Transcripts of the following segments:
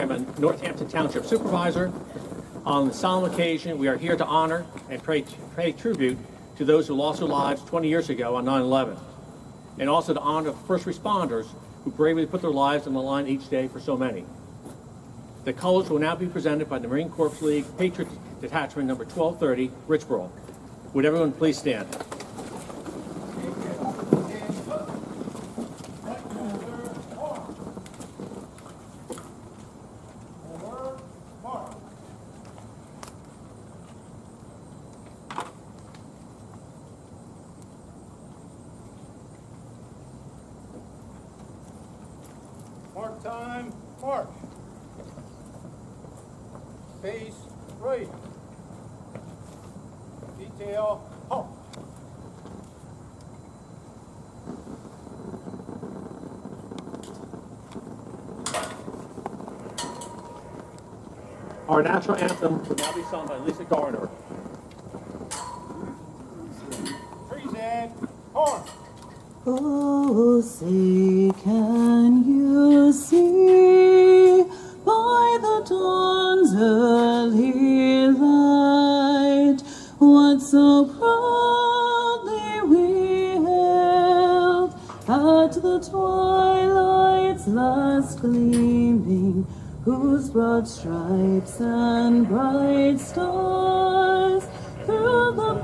am a Northampton Township Supervisor. On the solemn occasion, we are here to honor and pay tribute to those who lost their lives 20 years ago on 9/11, and also to honor the first responders who bravely put their lives on the line each day for so many. The colors will now be presented by the Marine Corps League Patriot Detachment number 1230, Richboro. Would everyone please stand? Mark time, march. Face right. Detail, halt. Our national anthem will now be sung by Lisa Garner. Treason, horn. Oh, say, can you see by the dawn's early light what so proudly we hailed at the twilight's last gleaming, whose broad stripes and bright stars through the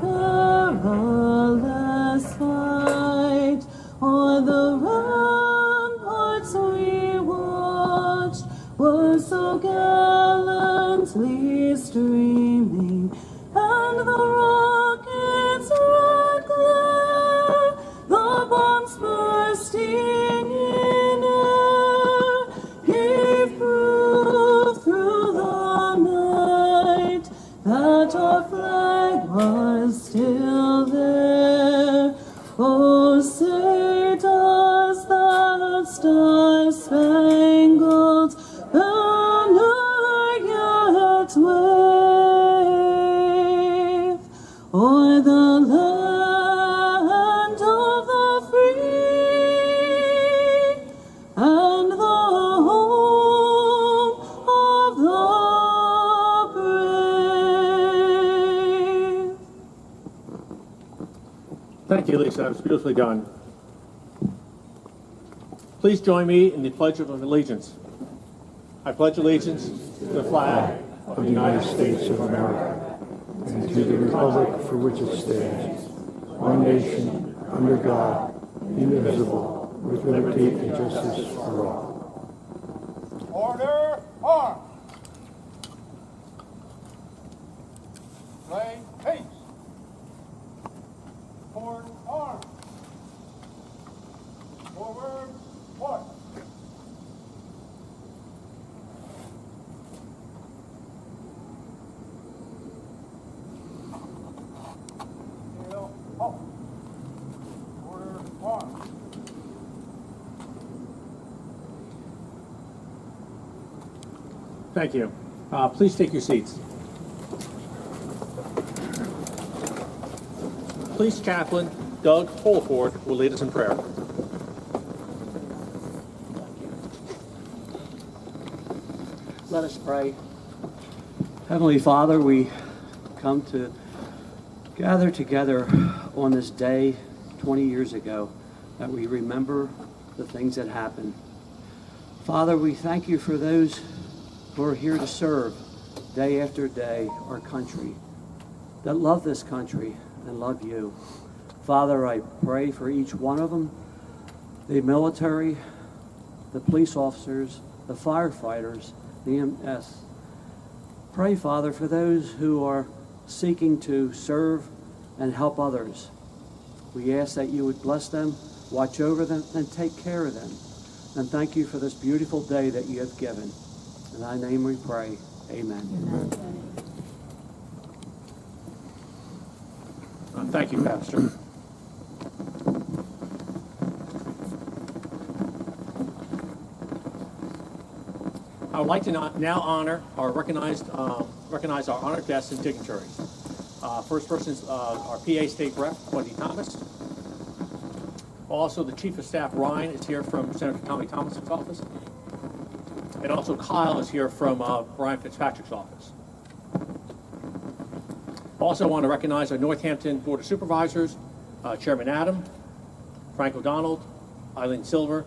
perilous fight o'er the ramparts we watched were so gallantly streaming, and the rockets' red glare, the bombs bursting in air, gave proof through the night that our flag was still there. Oh, say does that star-spangled banner yet wave o'er the land of the free and the home of the brave? Thank you, Lisa. It was beautifully done. Please join me in the Pledge of Allegiance. I pledge allegiance to the flag of the United States of America and to the republic for which it stands, one nation, under God, indivisible, with liberty and justice for all. Order, arm. Flag, pace. Forward, arm. Forward, march. Detail, halt. Order, arm. Thank you. Please take your seats. Police Chaplain Doug Fulford will lead us in prayer. Let us pray. Heavenly Father, we come to gather together on this day 20 years ago that we remember the things that happened. Father, we thank you for those who are here to serve day after day our country, that love this country and love you. Father, I pray for each one of them, the military, the police officers, the firefighters, the EMS. Pray, Father, for those who are seeking to serve and help others. We ask that you would bless them, watch over them, and take care of them. And thank you for this beautiful day that you have given. In thy name we pray. Amen. Amen. Thank you, Pastor. I would like to now honor or recognize our honored guests and dignitaries. First person is our PA State Rep, Wendi Thomas. Also, the Chief of Staff, Ryan, is here from Senator Tommy Thomas's office. And also Kyle is here from Brian Fitzpatrick's office. Also want to recognize our Northampton Board of Supervisors, Chairman Adam, Frank O'Donnell, Eileen Silver,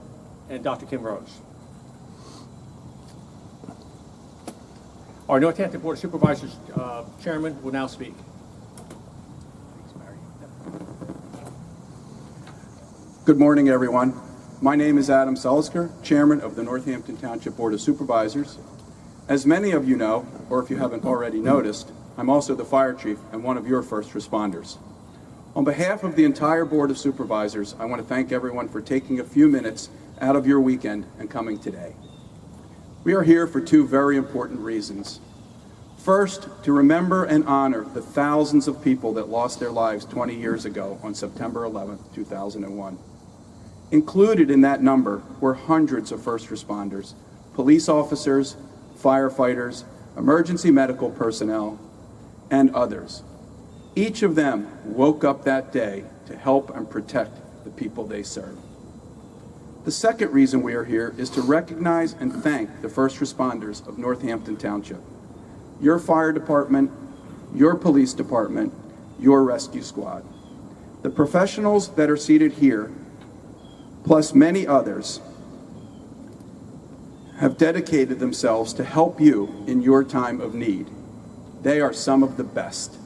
and Dr. Kim Rose. Our Northampton Board of Supervisors Chairman will now speak. Good morning, everyone. My name is Adam Selisker, Chairman of the Northampton Township Board of Supervisors. As many of you know, or if you haven't already noticed, I'm also the fire chief and one of your first responders. On behalf of the entire Board of Supervisors, I want to thank everyone for taking a few minutes out of your weekend and coming today. We are here for two very important reasons. First, to remember and honor the thousands of people that lost their lives 20 years ago on September 11th, 2001. Included in that number were hundreds of first responders, police officers, firefighters, emergency medical personnel, and others. Each of them woke up that day to help and protect the people they serve. The second reason we are here is to recognize and thank the first responders of Northampton Township. Your fire department, your police department, your rescue squad. The professionals that are seated here, plus many others, have dedicated themselves to help you in your time of need. They are some of the best.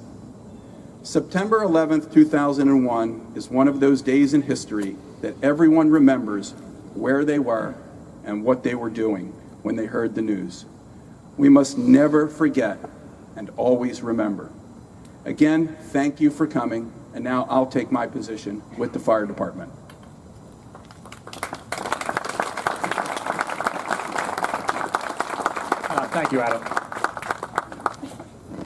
September 11th, 2001 is one of those days in history that everyone remembers where they were and what they were doing when they heard the news. We must never forget and always remember. Again, thank you for coming, and now I'll take my position with the fire department. Thank you, Adam.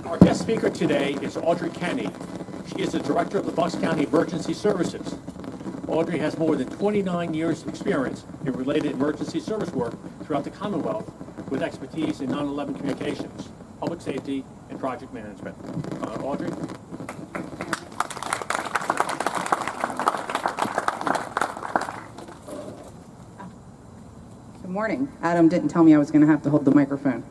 Our guest speaker today is Audrey Kenney. She is the Director of the Bucks County Emergency Services. Audrey has more than 29 years' experience in related emergency service work throughout the Commonwealth with expertise in 9/11 communications, public safety, and project management. Audrey? Good morning. Adam didn't tell me I was going to have to hold the microphone.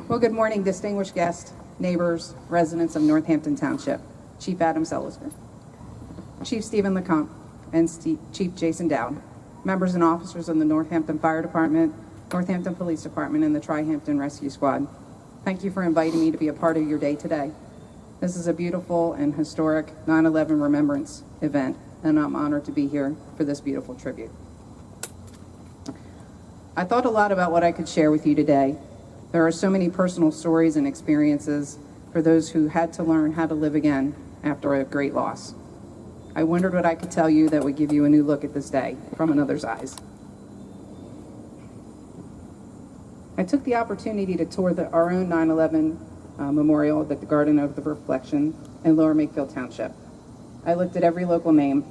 Well, good morning, distinguished guests, neighbors, residents of Northampton Township, Chief Adam Selisker, Chief Stephen LeCompte, and Chief Jason Dowd, members and officers of the Northampton Fire Department, Northampton Police Department, and the Tri-Hampton Rescue Squad. Thank you for inviting me to be a part of your day today. This is a beautiful and historic 9/11 remembrance event, and I'm honored to be here for this beautiful tribute. I thought a lot about what I could share with you today. There are so many personal stories and experiences for those who had to learn how to live again after a great loss. I wondered what I could tell you that would give you a new look at this day from another's eyes. I took the opportunity to tour our own 9/11 memorial at the Garden of the Reflection in Lower Makefield Township. I looked at every local name.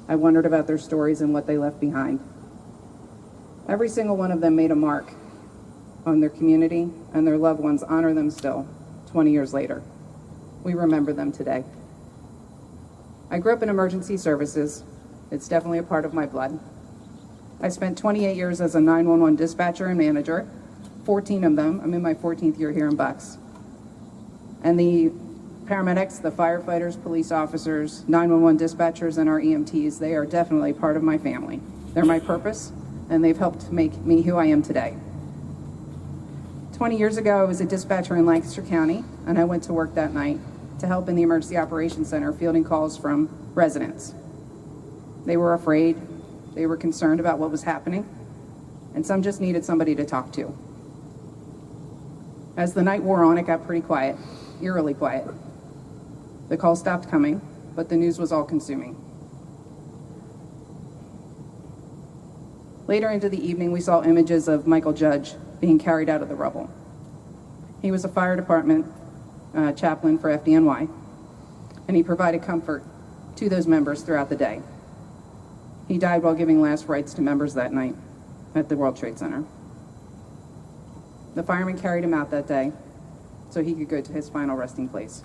I wondered about their stories and what they left behind. Every single one of them made a mark on their community, and their loved ones honor them still, 20 years later. We remember them today. I grew up in emergency services. It's definitely a part of my blood. I spent 28 years as a 911 dispatcher and manager, 14 of them. I'm in my 14th year here in Bucks. And the paramedics, the firefighters, police officers, 911 dispatchers, and our EMTs, they are definitely part of my family. They're my purpose, and they've helped make me who I am today. 20 years ago, I was a dispatcher in Lancaster County, and I went to work that night to help in the Emergency Operations Center, fielding calls from residents. They were afraid, they were concerned about what was happening, and some just needed somebody to talk to. As the night wore on, it got pretty quiet, eerily quiet. The calls stopped coming, but the news was all-consuming. Later into the evening, we saw images of Michael Judge being carried out of the rubble. He was a fire department chaplain for FDNY, and he provided comfort to those members throughout the day. He died while giving last rites to members that night at the World Trade Center. The firemen carried him out that day so he could go to his final resting place.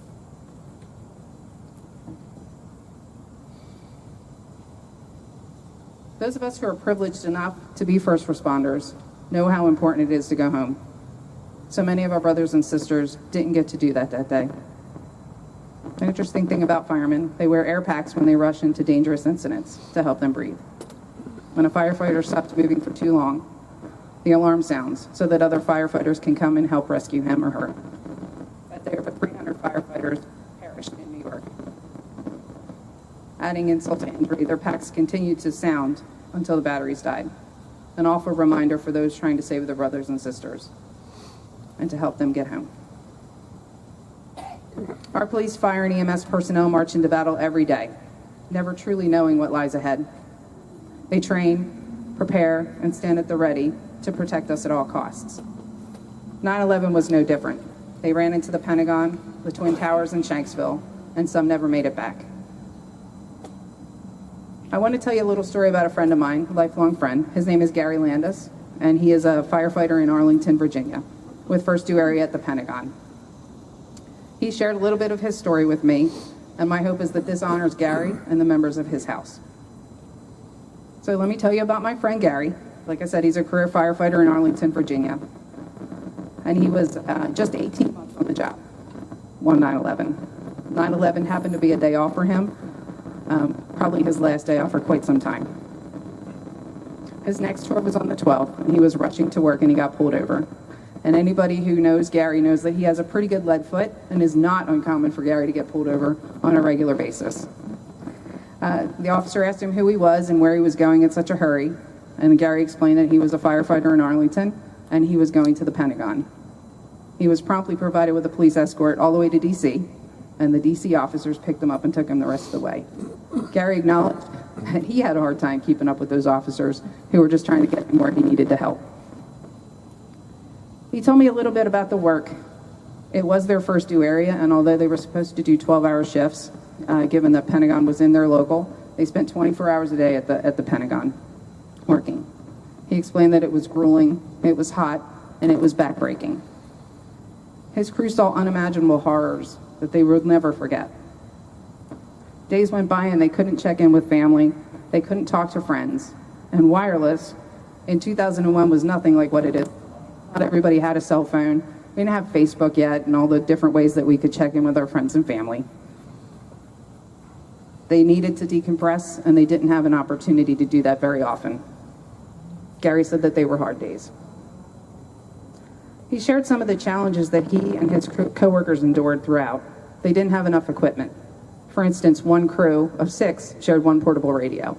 Those of us who are privileged enough to be first responders know how important it is to go home. So many of our brothers and sisters didn't get to do that day. An interesting thing about firemen, they wear air packs when they rush into dangerous incidents to help them breathe. When a firefighter stops moving for too long, the alarm sounds so that other firefighters can come and help rescue him or her. That day, over 300 firefighters perished in New York. Adding insult to injury, their packs continued to sound until the batteries died. An awful reminder for those trying to save their brothers and sisters and to help them get home. Our police, fire, and EMS personnel march into battle every day, never truly knowing what lies ahead. They train, prepare, and stand at the ready to protect us at all costs. 9/11 was no different. They ran into the Pentagon, the Twin Towers in Shanksville, and some never made it back. I want to tell you a little story about a friend of mine, a lifelong friend. His name is Gary Landis, and he is a firefighter in Arlington, Virginia, with First Due Area at the Pentagon. He shared a little bit of his story with me, and my hope is that this honors Gary and the members of his house. So let me tell you about my friend Gary. Like I said, he's a career firefighter in Arlington, Virginia, and he was just 18 months on the job, on 9/11. 9/11 happened to be a day off for him, probably his last day off for quite some time. His next tour was on the 12th, and he was rushing to work, and he got pulled over. And anybody who knows Gary knows that he has a pretty good lead foot, and is not uncommon for Gary to get pulled over on a regular basis. The officer asked him who he was and where he was going in such a hurry, and Gary explained that he was a firefighter in Arlington, and he was going to the Pentagon. He was promptly provided with a police escort all the way to D.C., and the D.C. officers picked him up and took him the rest of the way. Gary acknowledged that he had a hard time keeping up with those officers who were just trying to get him where he needed to help. He told me a little bit about the work. It was their first due area, and although they were supposed to do 12-hour shifts, given that Pentagon was in their local, they spent 24 hours a day at the Pentagon working. He explained that it was grueling, it was hot, and it was backbreaking. His crew saw unimaginable horrors that they would never forget. Days went by and they couldn't check in with family, they couldn't talk to friends, and wireless in 2001 was nothing like what it is. Not everybody had a cell phone. We didn't have Facebook yet and all the different ways that we could check in with our friends and family. They needed to decompress, and they didn't have an opportunity to do that very often. Gary said that they were hard days. He shared some of the challenges that he and his coworkers endured throughout. They didn't have enough equipment. For instance, one crew of 6 shared one portable radio.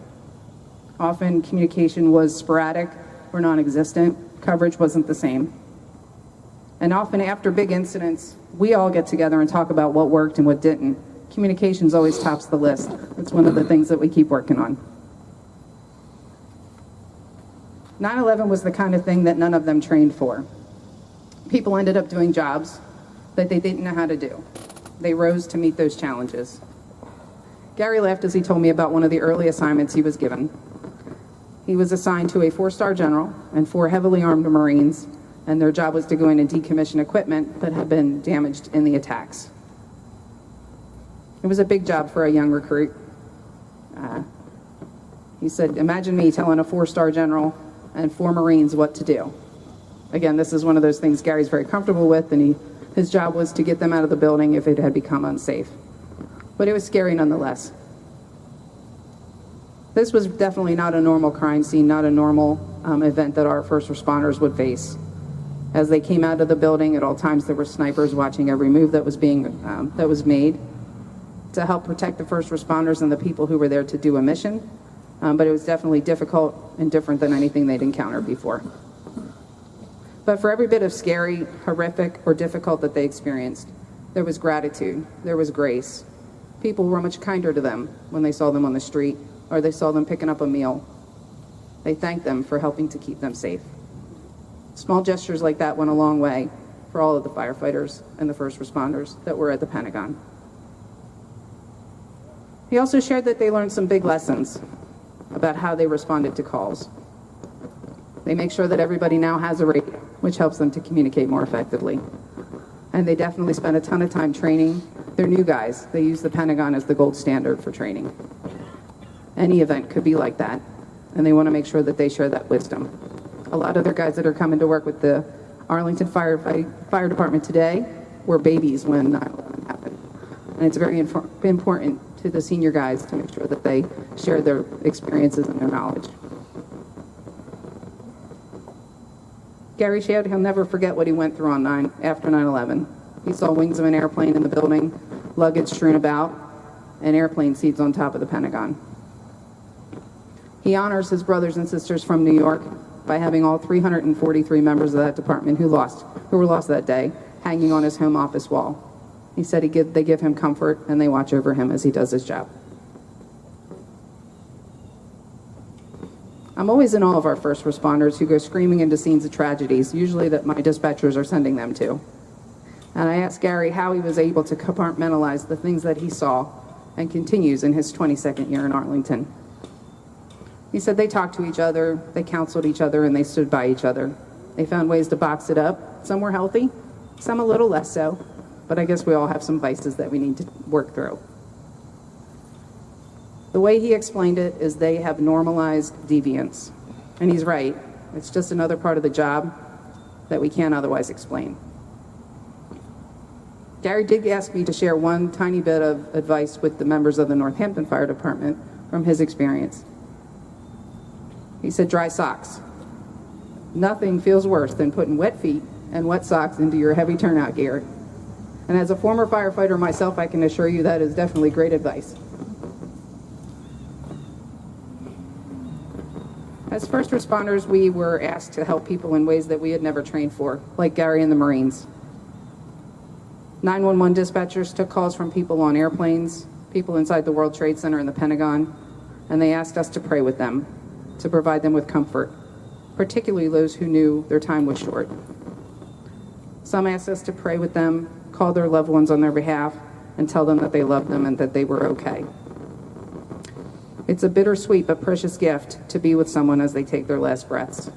Often communication was sporadic or non-existent. Coverage wasn't the same. And often after big incidents, we all get together and talk about what worked and what didn't. Communications always tops the list. It's one of the things that we keep working on. 9/11 was the kind of thing that none of them trained for. People ended up doing jobs that they didn't know how to do. They rose to meet those challenges. Gary laughed as he told me about one of the early assignments he was given. He was assigned to a 4-star general and 4 heavily armed Marines, and their job was to go in and decommission equipment that had been damaged in the attacks. It was a big job for a young recruit. He said, imagine me telling a 4-star general and 4 Marines what to do. Again, this is one of those things Gary's very comfortable with, and his job was to get them out of the building if it had become unsafe. But it was scary nonetheless. This was definitely not a normal crime scene, not a normal event that our first responders would face. As they came out of the building, at all times there were snipers watching every move that was made to help protect the first responders and the people who were there to do a mission. But it was definitely difficult and different than anything they'd encountered before. But for every bit of scary, horrific, or difficult that they experienced, there was gratitude, there was grace. People were much kinder to them when they saw them on the street or they saw them picking up a meal. They thanked them for helping to keep them safe. Small gestures like that went a long way for all of the firefighters and the first responders that were at the Pentagon. He also shared that they learned some big lessons about how they responded to calls. They make sure that everybody now has a radio, which helps them to communicate more effectively. And they definitely spend a ton of time training their new guys. They use the Pentagon as the gold standard for training. Any event could be like that. and they want to make sure that they share that wisdom. A lot of their guys that are coming to work with the Arlington Fire Department today were babies when 9/11 happened. And it's very important to the senior guys to make sure that they share their experiences and their knowledge. Gary shared he'll never forget what he went through after 9/11. He saw wings of an airplane in the building, luggage strewn about, and airplane seats on top of the Pentagon. He honors his brothers and sisters from New York by having all 343 members of that department who were lost that day hanging on his home office wall. He said they give him comfort and they watch over him as he does his job. I'm always in awe of our first responders who go screaming into scenes of tragedies, usually that my dispatchers are sending them to. And I asked Gary how he was able to compartmentalize the things that he saw and continues in his 22nd year in Arlington. He said they talked to each other, they counseled each other, and they stood by each other. They found ways to box it up. Some were healthy, some a little less so, but I guess we all have some vices that we need to work through. The way he explained it is they have normalized deviance. And he's right. It's just another part of the job that we can't otherwise explain. Gary did ask me to share one tiny bit of advice with the members of the Northampton Fire Department from his experience. He said, dry socks. Nothing feels worse than putting wet feet and wet socks into your heavy turnout gear. And as a former firefighter myself, I can assure you that is definitely great advice. As first responders, we were asked to help people in ways that we had never trained for, like Gary and the Marines. 911 dispatchers took calls from people on airplanes, people inside the World Trade Center and the Pentagon, and they asked us to pray with them, to provide them with comfort, particularly those who knew their time was short. Some asked us to pray with them, call their loved ones on their behalf, and tell them that they loved them and that they were okay. It's a bittersweet but precious gift to be with someone as they take their last breaths.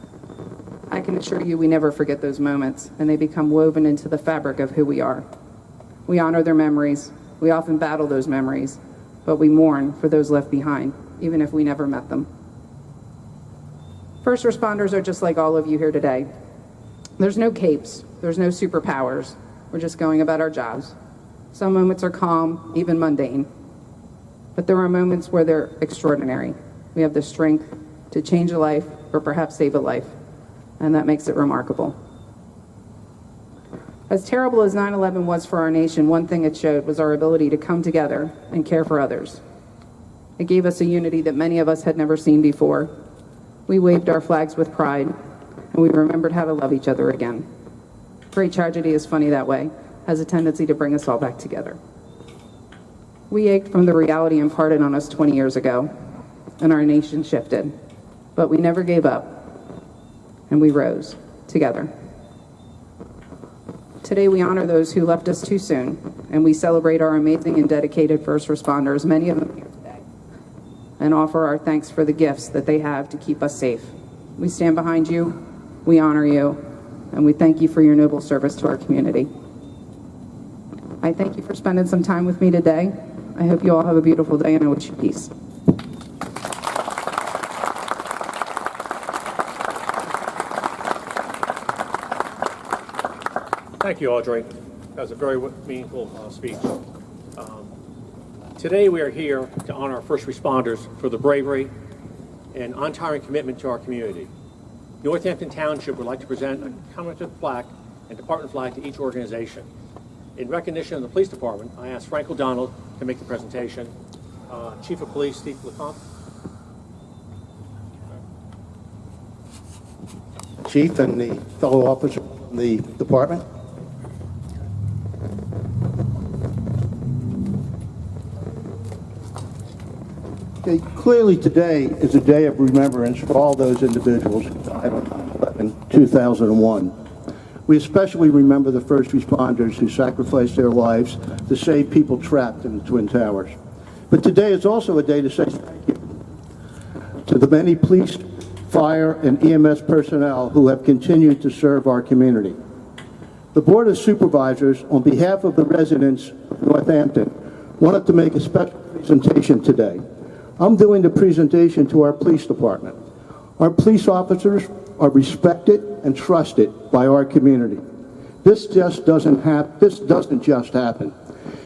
I can assure you we never forget those moments, and they become woven into the fabric of who we are. We honor their memories. We often battle those memories, but we mourn for those left behind, even if we never met them. First responders are just like all of you here today. There's no capes. There's no superpowers. We're just going about our jobs. Some moments are calm, even mundane. But there are moments where they're extraordinary. We have the strength to change a life or perhaps save a life, and that makes it remarkable. As terrible as 9/11 was for our nation, one thing it showed was our ability to come together and care for others. It gave us a unity that many of us had never seen before. We waved our flags with pride, and we remembered how to love each other again. Great tragedy is funny that way, has a tendency to bring us all back together. We ached from the reality imparted on us 20 years ago, and our nation shifted. But we never gave up, and we rose together. Today we honor those who left us too soon, and we celebrate our amazing and dedicated first responders, many of them here today, and offer our thanks for the gifts that they have to keep us safe. We stand behind you, we honor you, and we thank you for your noble service to our community. I thank you for spending some time with me today. I hope you all have a beautiful day, and I wish you peace. Thank you, Audrey. That was a very meaningful speech. Today we are here to honor our first responders for the bravery and untiring commitment to our community. Northampton Township would like to present a commemorative plaque and department flag to each organization. In recognition of the police department, I asked Frank O'Donnell to make the presentation. Chief of Police Steve LeCompte. Chief and the fellow officers from the department. Okay, clearly today is a day of remembrance for all those individuals who died in 2001. We especially remember the first responders who sacrificed their lives to save people trapped in the Twin Towers. But today is also a day to say thank you to the many police, fire, and EMS personnel who have continued to serve our community. The Board of Supervisors, on behalf of the residents of Northampton, wanted to make a special presentation today. I'm doing the presentation to our police department. Our police officers are respected and trusted by our community. This doesn't just happen.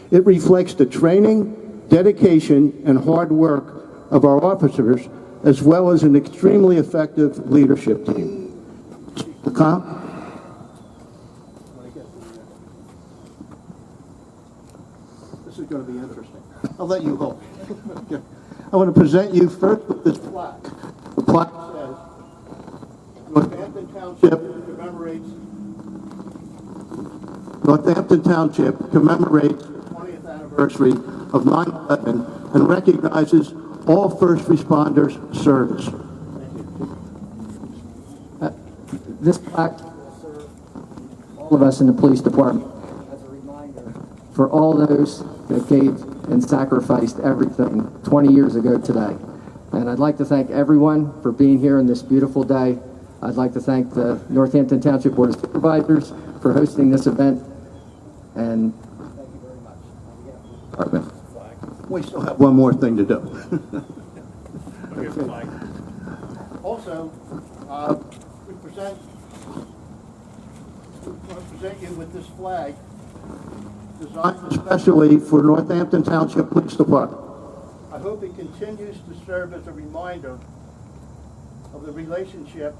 It reflects the training, dedication, and hard work of our officers, as well as an extremely effective leadership team. This is going to be interesting. I'll let you hold. I want to present you first with this plaque. The plaque says, Northampton Township commemorates the 20th anniversary of 9/11 and recognizes all first responders' service. This plaque will serve all of us in the police department as a reminder for all those that gave and sacrificed everything 20 years ago today. And I'd like to thank everyone for being here on this beautiful day. I'd like to thank the Northampton Township Board of Supervisors for hosting this event. And thank you very much. Department. We still have one more thing to do. Also, we present you with this flag designed especially for Northampton Township Police Department. I hope it continues to serve as a reminder of the relationship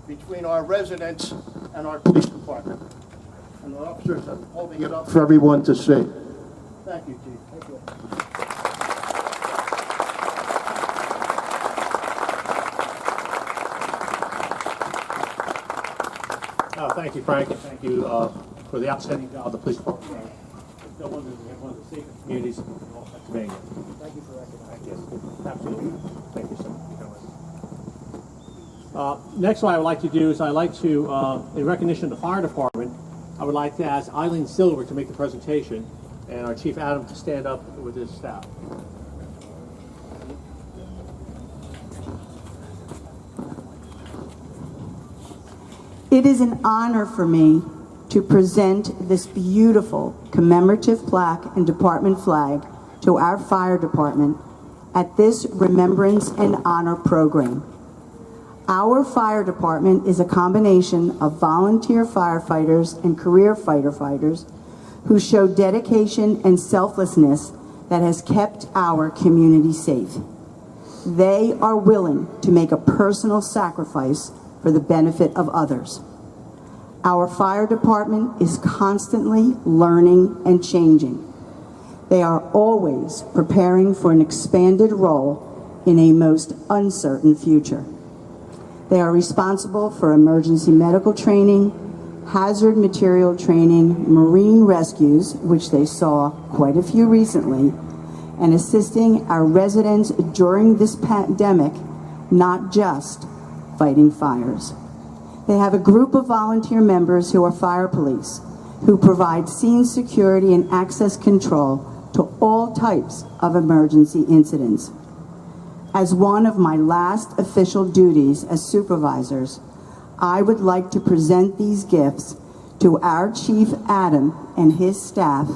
between our residents and our police department. And the officers are holding it up for everyone to see. Thank you, Chief. Thank you. Thank you, Frank, and thank you for the outstanding job the police department. Still one of the safest communities in all Pennsylvania. Thank you for recognizing us. Absolutely. Thank you so much. Next, what I would like to do is I'd like to, in recognition of the fire department, I would like to ask Eileen Silver to make the presentation and our Chief Adam to stand up with his staff. It is an honor for me to present this beautiful commemorative plaque and department flag to our fire department at this Remembrance and Honor program. Our fire department is a combination of volunteer firefighters and career firefighters who show dedication and selflessness that has kept our community safe. They are willing to make a personal sacrifice for the benefit of others. Our fire department is constantly learning and changing. They are always preparing for an expanded role in a most uncertain future. They are responsible for emergency medical training, hazard material training, marine rescues, which they saw quite a few recently, and assisting our residents during this pandemic, not just fighting fires. They have a group of volunteer members who are fire police, who provide scene security and access control to all types of emergency incidents. As one of my last official duties as supervisors, I would like to present these gifts to our Chief Adam and his staff,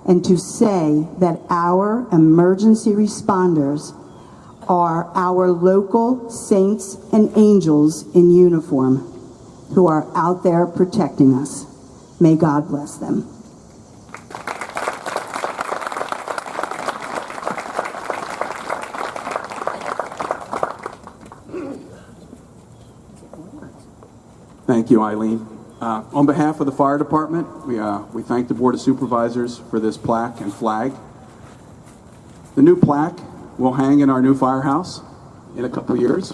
and to say that our emergency responders are our local saints and angels in uniform who are out there protecting us. May God bless them. Thank you, Eileen. On behalf of the fire department, we thank the Board of Supervisors for this plaque and flag. The new plaque will hang in our new firehouse in a couple years,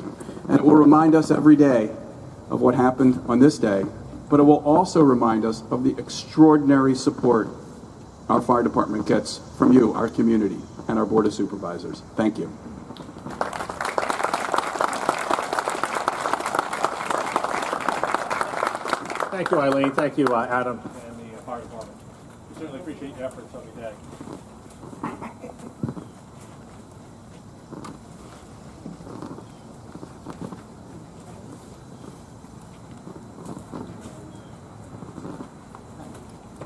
and it will remind us every day of what happened on this day, but it will also remind us of the extraordinary support our fire department gets from you, our community, and our Board of Supervisors. Thank you. Thank you, Eileen. Thank you, Adam and the fire department. We certainly appreciate your efforts every day.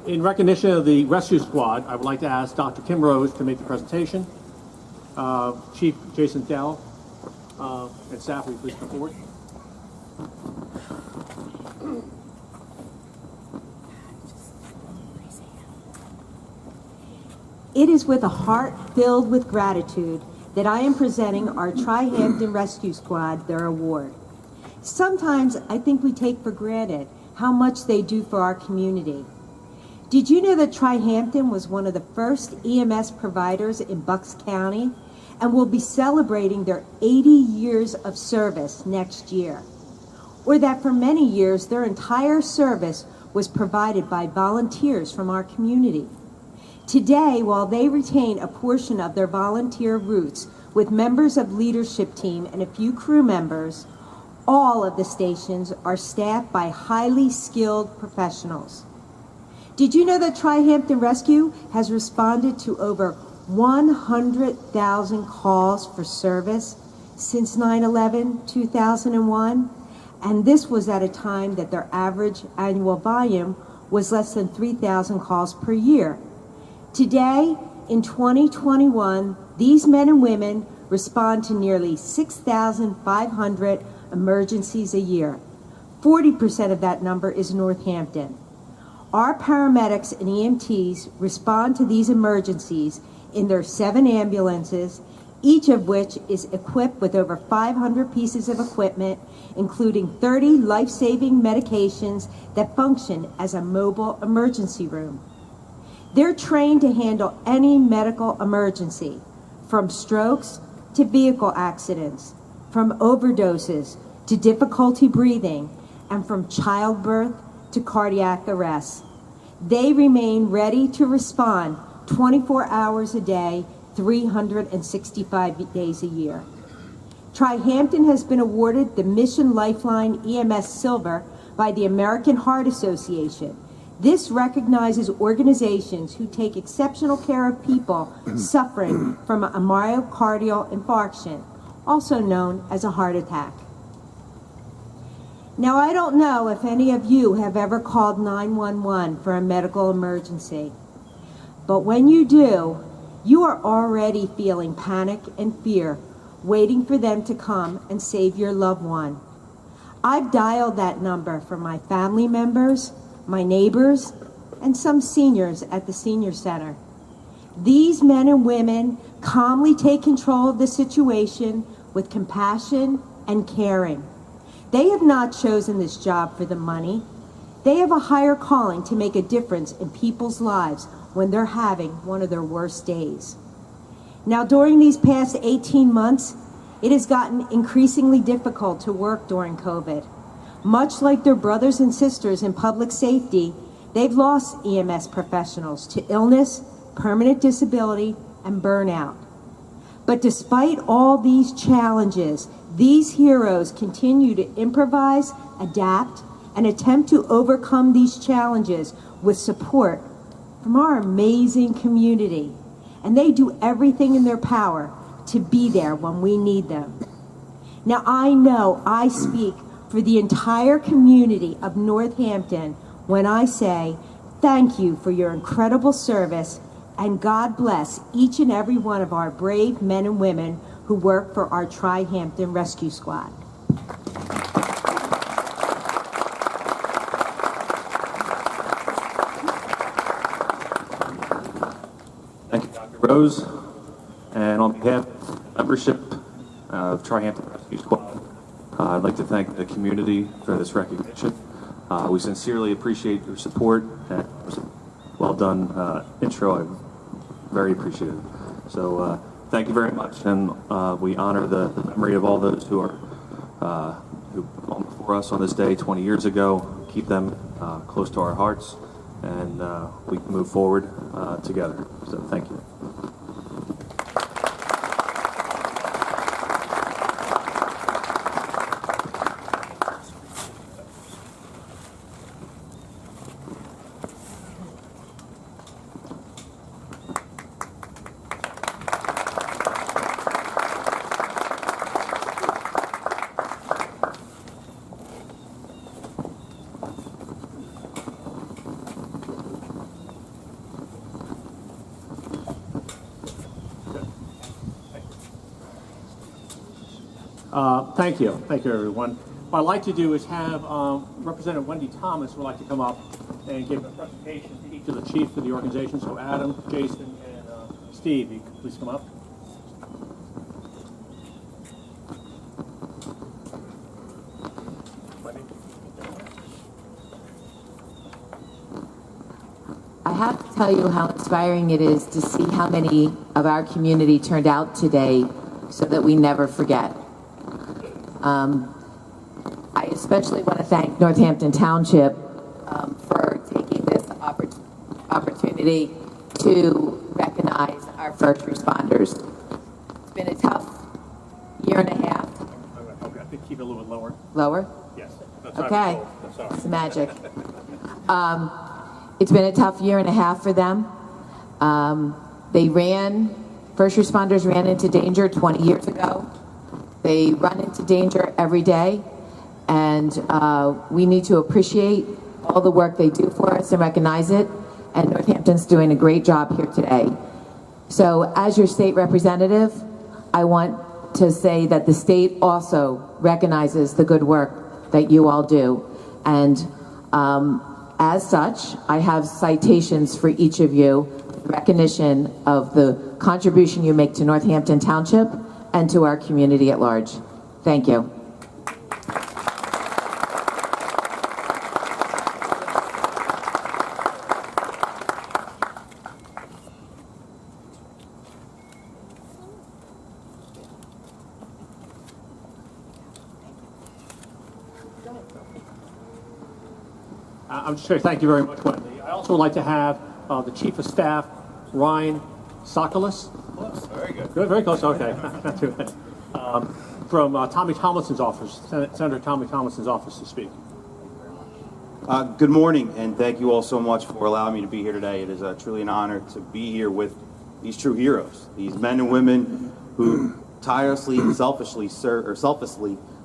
In recognition of the rescue squad, I would like to ask Dr. Kim Rose to make the presentation. Chief Jason Dell and staff, will you please come forward? It is with a heart filled with gratitude that I am presenting our Tri-Hampton Rescue Squad their award. Sometimes I think we take for granted how much they do for our community. Did you know that Tri-Hampton was one of the first EMS providers in Bucks County and will be celebrating their 80 years of service next year? Or that for many years their entire service was provided by volunteers from our community? Today, while they retain a portion of their volunteer roots with members of leadership team and a few crew members, all of the stations are staffed by highly skilled professionals. Did you know that Tri-Hampton Rescue has responded to over 100,000 calls for service since 9/11/2001? And this was at a time that their average annual volume was less than 3,000 calls per year. Today, in 2021, these men and women respond to nearly 6,500 emergencies a year. 40% of that number is Northampton. Our paramedics and EMTs respond to these emergencies in their 7 ambulances, each of which is equipped with over 500 pieces of equipment, including 30 life-saving medications that function as a mobile emergency room. They're trained to handle any medical emergency, from strokes to vehicle accidents, from overdoses to difficulty breathing, and from childbirth to cardiac arrest. They remain ready to respond 24 hours a day, 365 days a year. Tri-Hampton has been awarded the Mission Lifeline EMS Silver by the American Heart Association. This recognizes organizations who take exceptional care of people suffering from a myocardial infarction, also known as a heart attack. Now, I don't know if any of you have ever called 911 for a medical emergency, but when you do, you are already feeling panic and fear, waiting for them to come and save your loved one. I've dialed that number for my family members, my neighbors, and some seniors at the senior center. These men and women calmly take control of the situation with compassion and caring. They have not chosen this job for the money. They have a higher calling to make a difference in people's lives when they're having one of their worst days. Now, during these past 18 months, it has gotten increasingly difficult to work during COVID. Much like their brothers and sisters in public safety, they've lost EMS professionals to illness, permanent disability, and burnout. But despite all these challenges, these heroes continue to improvise, adapt, and attempt to overcome these challenges with support from our amazing community. And they do everything in their power to be there when we need them. Now, I know I speak for the entire community of Northampton when I say thank you for your incredible service, and God bless each and every one of our brave men and women who work for our Tri-Hampton Rescue Squad. Thank you, Dr. Rose. And on behalf of the membership of Tri-Hampton Rescue Squad, I'd like to thank the community for this recognition. We sincerely appreciate your support, and it was a well done intro. I'm very appreciative. So thank you very much, and we honor the memory of all those who are who come before us on this day 20 years ago. Keep them close to our hearts, and we can move forward together. So thank you. Thank you, everyone. What I'd like to do is have Representative Wendi Thomas would like to come up and give a presentation to each of the chiefs of the organization. So Adam, Jason, and Steve, you could please come up. I have to tell you how inspiring it is to see how many of our community turned out today so that we never forget. I especially want to thank Northampton Township for taking this opportunity to recognize our first responders. It's been a tough year and a half. Okay, I think keep it a little bit lower. Lower? Yes. Okay. It's magic. It's been a tough year and a half for them. First responders ran into danger 20 years ago. They run into danger every day, and we need to appreciate all the work they do for us and recognize it, and Northampton's doing a great job here today. So as your state representative, I want to say that the state also recognizes the good work that you all do, and as such, I have citations for each of you, recognition of the contribution you make to Northampton Township and to our community at large. Thank you. I'm just going to thank you very much, Wendi. I also would like to have the Chief of Staff, Ryan Skoczylas. Very good. Good, very close. Okay, not too bad. From Tomlinson's office, Senator Tomlinson's office, to speak. Good morning, and thank you all so much for allowing me to be here today. It is truly an honor to be here with these true heroes, these men and women who tirelessly and selflessly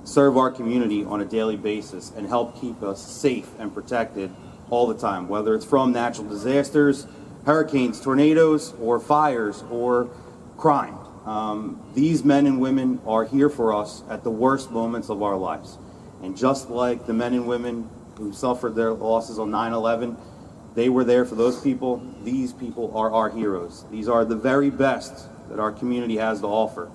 serve our community on a daily basis and help keep us safe and protected all the time, whether it's from natural disasters, hurricanes, tornadoes, or fires, or crime. These men and women are here for us at the worst moments of our lives. And just like the men and women who suffered their losses on 9/11, they were there for those people. These people are our heroes. These are the very best that our community has to offer.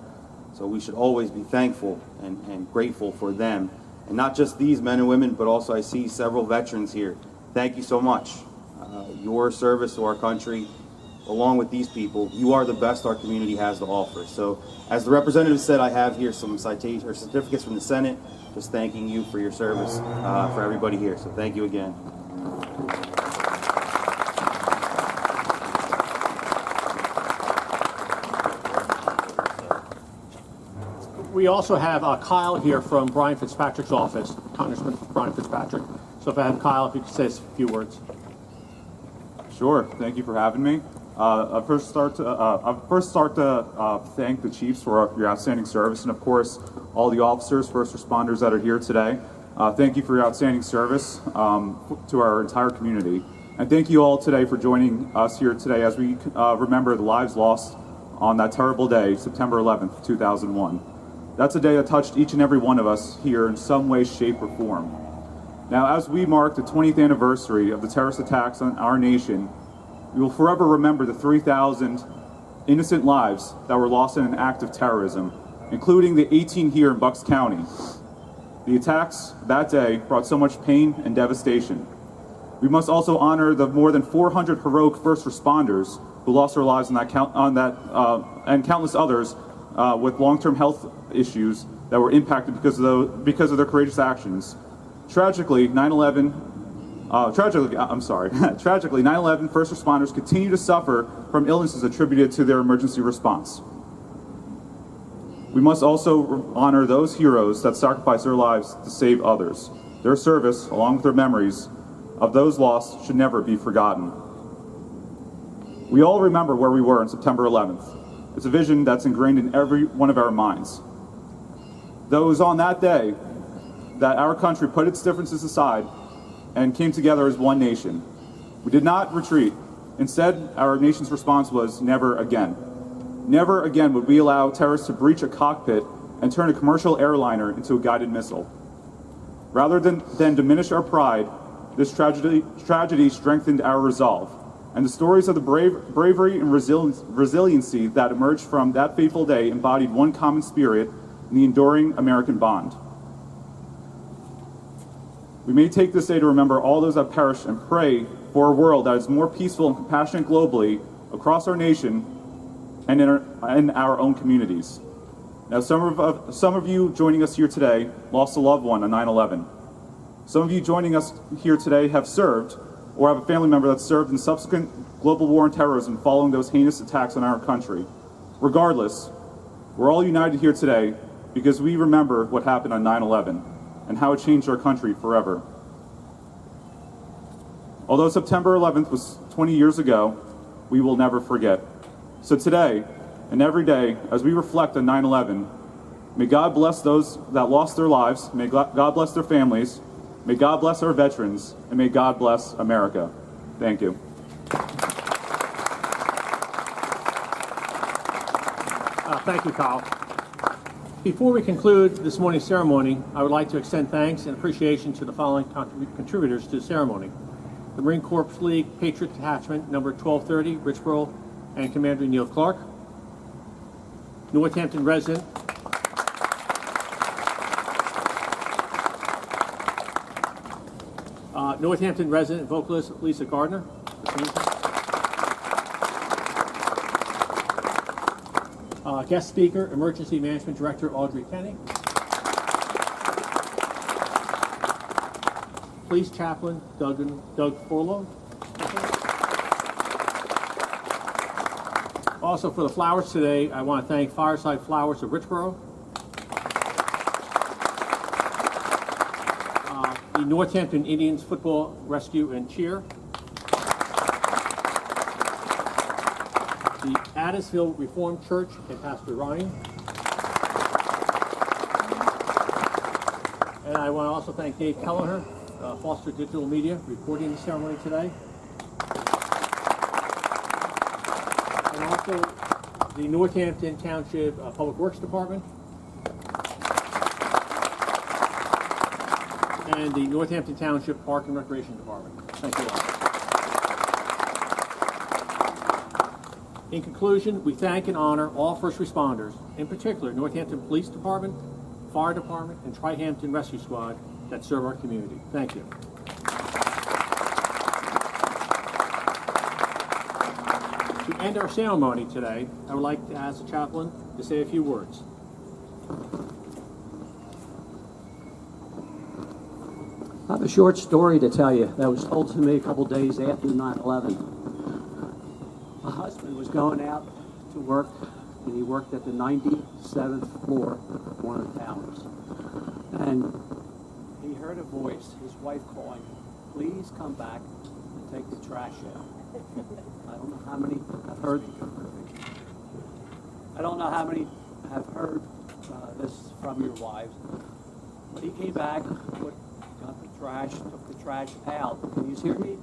So we should always be thankful and grateful for them. And not just these men and women, but also I see several veterans here. Thank you so much. Your service to our country, along with these people, you are the best our community has to offer. So as the representative said, I have here some citations or certificates from the Senate, just thanking you for your service for everybody here. So thank you again. We also have Kyle here from Brian Fitzpatrick's office, Congressman Brian Fitzpatrick. So if I have Kyle, if you could say a few words. Sure. Thank you for having me. I'll first start to thank the chiefs for your outstanding service, and of course, all the officers, first responders that are here today. Thank you for your outstanding service to our entire community. And thank you all today for joining us here today as we remember the lives lost on that terrible day, September 11th, 2001. That's a day that touched each and every one of us here in some way, shape, or form. Now, as we mark the 20th anniversary of the terrorist attacks on our nation, we will forever remember the 3,000 innocent lives that were lost in an act of terrorism, including the 18 here in Bucks County. The attacks that day brought so much pain and devastation. We must also honor the more than 400 heroic first responders who lost their lives and countless others with long-term health issues that were impacted because of their courageous actions. Tragically, 9/11 first responders continue to suffer from illnesses attributed to their emergency response. We must also honor those heroes that sacrificed their lives to save others. Their service, along with their memories of those lost, should never be forgotten. We all remember where we were on September 11th. It's a vision that's ingrained in every one of our minds. Though it was on that day that our country put its differences aside and came together as one nation. We did not retreat. Instead, our nation's response was never again. Never again would we allow terrorists to breach a cockpit and turn a commercial airliner into a guided missile. Rather than diminish our pride, this tragedy strengthened our resolve. And the stories of the bravery and resiliency that emerged from that fateful day embodied one common spirit in the enduring American bond. We may take this day to remember all those that perished and pray for a world that is more peaceful and compassionate globally across our nation and in our own communities. Now, some of you joining us here today lost a loved one on 9/11. Some of you joining us here today have served or have a family member that served in subsequent global war and terrorism following those heinous attacks on our country. Regardless, we're all united here today because we remember what happened on 9/11 and how it changed our country forever. Although September 11th was 20 years ago, we will never forget. So today, and every day, as we reflect on 9/11, may God bless those that lost their lives, may God bless their families, may God bless our veterans, and may God bless America. Thank you. Thank you, Kyle. Before we conclude this morning's ceremony, I would like to extend thanks and appreciation to the following contributors to the ceremony: the Marine Corps League Patriot Detachment, number 1230, Richboro, and Commander Neil Clark; Northampton resident vocalist Lisa Garner; guest speaker, Emergency Management Director Audrey Kenney; Police Chaplain Doug Fulford. Also, for the flowers today, I want to thank Fireside Flowers of Richboro, the Northampton Indians Football Rescue and Cheer, the Addisville Reformed Church and Pastor Ryan, and I want to also thank Dave Kelleher, Foster Digital Media, recording the ceremony today. And also the Northampton Township Public Works Department and the Northampton Township Park and Recreation Department. Thank you all. In conclusion, we thank and honor all first responders, in particular Northampton Police Department, Fire Department, and Tri-Hampton Rescue Squad that serve our community. Thank you. To end our ceremony today, I would like to ask the chaplain to say a few words. I have a short story to tell you that was told to me a couple days after 9/11. My husband was going out to work, and he worked at the 97th floor of one of the towers. And he heard a voice, his wife calling him, "Please come back and take the trash out." I don't know how many have heard. I don't know how many have heard this from your wives. But he came back, got the trash, took the trash out. Can you hear me?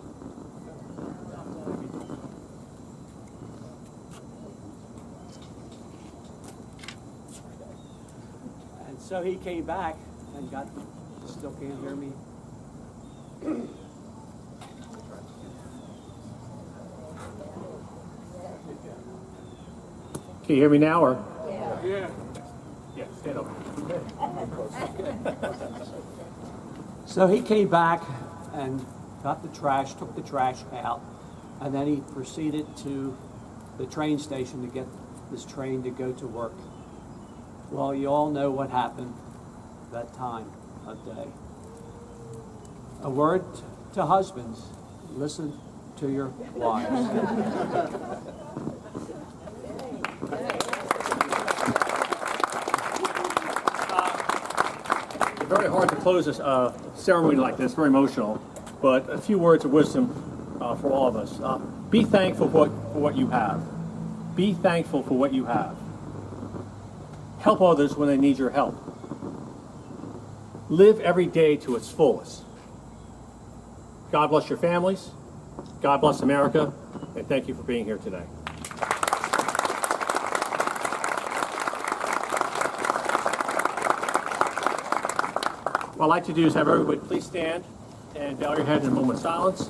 And so he came back and got. Still can't hear me. Can you hear me now, or? Yeah. Yeah, stand up. So he came back and got the trash, took the trash out, and then he proceeded to the train station to get this train to go to work. Well, you all know what happened that time of day. A word to husbands: listen to your wives. Very hard to close this ceremony like this, very emotional, but a few words of wisdom for all of us. Be thankful for what you have. Be thankful for what you have. Help others when they need your help. Live every day to its fullest. God bless your families. God bless America, and thank you for being here today. What I'd like to do is have everybody please stand and bow your head in a moment of silence.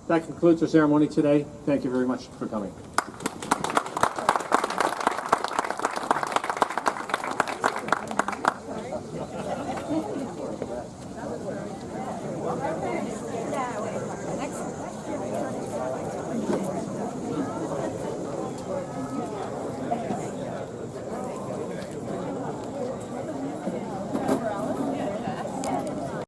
That concludes our ceremony today. Thank you very much for coming.